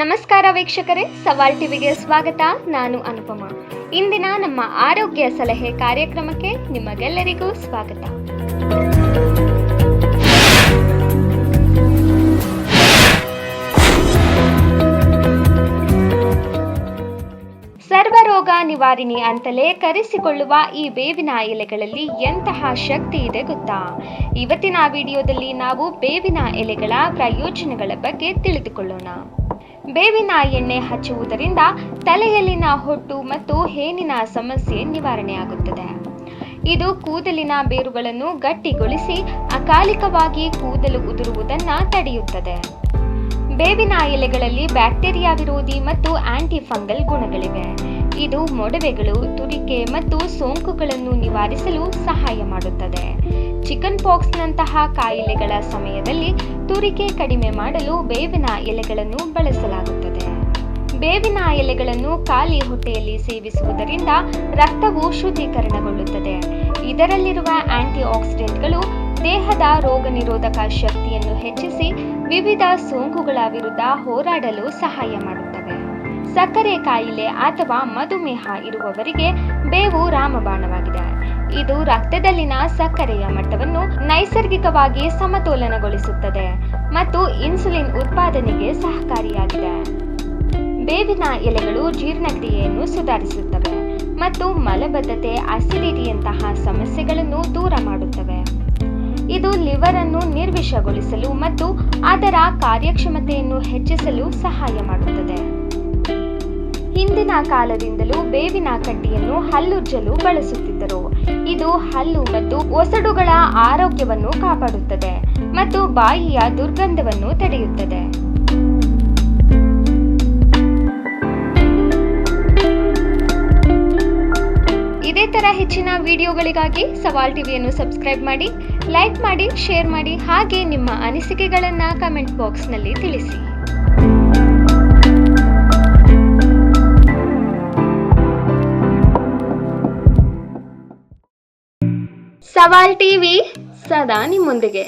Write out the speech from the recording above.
ನಮಸ್ಕಾರ ವೀಕ್ಷಕರೇ, ಸವಾಲ್ ಟಿವಿಗೆ ಸ್ವಾಗತ. ನಾನು ಅನುಪಮ. ಇಂದಿನ ನಮ್ಮ ಆರೋಗ್ಯ ಸಲಹೆ ಕಾರ್ಯಕ್ರಮಕ್ಕೆ ನಿಮಗೆಲ್ಲರಿಗೂ ಸ್ವಾಗತ. ಸರ್ವರೋಗ ನಿವಾರಣಿ ಅಂತಲೇ ಕರೆಸಿಕೊಳ್ಳುವ ಈ ಬೇವಿನ ಎಲೆಗಳಲ್ಲಿ ಎಂತಹ ಶಕ್ತಿ ಇದೆ ಗೊತ್ತಾ? ಇವತ್ತಿನ ವಿಡಿಯೋದಲ್ಲಿ ನಾವು ಬೇವಿನ ಎಲೆಗಳ ಪ್ರಯೋಜನಗಳ ಬಗ್ಗೆ ತಿಳಿದುಕೊಳ್ಳೋಣ. ಬೇವಿನ ಎಣ್ಣೆ ಹಚ್ಚುವುದರಿಂದ ತಲೆಯಲ್ಲಿನ ಹೊಟ್ಟು ಮತ್ತು ಹೇನಿನ ಸಮಸ್ಯೆ ನಿವಾರಣೆಯಾಗುತ್ತದೆ. ಇದು ಕೂದಲಿನ ಬೇರುಗಳನ್ನು ಗಟ್ಟಿಗೊಳಿಸಿ ಅಕಾಲಿಕವಾಗಿ ಕೂದಲು ಉದುರುವುದನ್ನು ತಡೆಯುತ್ತದೆ. ಬೇವಿನ ಎಲೆಗಳಲ್ಲಿ ಬ್ಯಾಕ್ಟೀರಿಯಾ ವಿರೋಧಿ ಮತ್ತು ಆಂಟಿ ಫಂಗಲ್ ಗುಣಗಳಿವೆ. ಇದು ಮೊಡವೆಗಳು, ತುರಿಕೆ ಮತ್ತು ಸೋಂಕುಗಳನ್ನು ನಿವಾರಿಸಲು ಸಹಾಯ ಮಾಡುತ್ತದೆ. ಚಿಕನ್ ಪಾಕ್ಸ್ನಂತಹ ಕಾಯಿಲೆಗಳ ಸಮಯದಲ್ಲಿ ತುರಿಕೆ ಕಡಿಮೆ ಮಾಡಲು ಬೇವಿನ ಎಲೆಗಳನ್ನು ಬಳಸಲಾಗುತ್ತದೆ. ಬೇವಿನ ಎಲೆಗಳನ್ನು ಖಾಲಿ ಹೊಟ್ಟೆಯಲ್ಲಿ ಸೇವಿಸುವುದರಿಂದ ರಕ್ತವು ಶುದ್ಧೀಕರಣಗೊಳ್ಳುತ್ತದೆ. ಇದರಲ್ಲಿರುವ ಆಂಟಿ ಆಕ್ಸಿಡೆಂಟ್ಗಳು ದೇಹದ ರೋಗ ನಿರೋಧಕ ಶಕ್ತಿಯನ್ನು ಹೆಚ್ಚಿಸಿ ವಿವಿಧ ಸೋಂಕುಗಳ ವಿರುದ್ಧ ಹೋರಾಡಲು ಸಹಾಯ ಮಾಡುತ್ತವೆ. ಸಕ್ಕರೆ ಕಾಯಿಲೆ ಅಥವಾ ಮಧುಮೇಹ ಇರುವವರಿಗೆ ಬೇವು ರಾಮಬಾಣವಾಗಿದೆ. ಇದು ರಕ್ತದಲ್ಲಿನ ಸಕ್ಕರೆಯ ಮಟ್ಟವನ್ನು ನೈಸರ್ಗಿಕವಾಗಿ ಸಮತೋಲನಗೊಳಿಸುತ್ತದೆ ಮತ್ತು ಇನ್ಸುಲಿನ್ ಉತ್ಪಾದನೆಗೆ ಸಹಕಾರಿಯಾಗಿದೆ. ಬೇವಿನ ಎಲೆಗಳು ಜೀರ್ಣಕ್ರಿಯೆಯನ್ನು ಸುಧಾರಿಸುತ್ತವೆ ಮತ್ತು ಮಲಬದ್ಧತೆ, ಅಸಿಡಿಟಿಯಂತಹ ಸಮಸ್ಯೆಗಳನ್ನು ದೂರ ಮಾಡುತ್ತವೆ. ಇದು ಲಿವರ್ ಅನ್ನು ನಿರ್ವಿಷಗೊಳಿಸಲು ಮತ್ತು ಅದರ ಕಾರ್ಯಕ್ಷಮತೆಯನ್ನು ಹೆಚ್ಚಿಸಲು ಸಹಾಯ ಮಾಡುತ್ತದೆ. ಹಿಂದಿನ ಕಾಲದಿಂದಲೂ ಬೇವಿನ ಕಡ್ಡಿಯನ್ನು ಹಲ್ಲುಜ್ಜಲು ಬಳಸುತ್ತಿದ್ದರು. ಇದು ಹಲ್ಲು ಮತ್ತು ಒಸಡುಗಳ ಆರೋಗ್ಯವನ್ನು ಕಾಪಾಡುತ್ತದೆ ಮತ್ತು ಬಾಯಿಯ ದುರ್ಗಂಧವನ್ನು ತಡೆಯುತ್ತದೆ. ಇದೇ ತರ ಹೆಚ್ಚಿನ ವಿಡಿಯೋಗಳಿಗಾಗಿ ಸವಾಲ್ ಟಿವಿಯನ್ನು ಸಬ್ಸ್ಕ್ರೈಬ್ ಮಾಡಿ, ಲೈಕ್ ಮಾಡಿ, ಶೇರ್ ಮಾಡಿ, ಹಾಗೆ ನಿಮ್ಮ ಅನಿಸಿಕೆಗಳನ್ನು ಕಮೆಂಟ್ ಬಾಕ್ಸ್ನಲ್ಲಿ ತಿಳಿಸಿ. ಸವಾಲ್ ಟಿವಿ ಸದಾ ನಿಮ್ಮೊಂದಿಗೆ.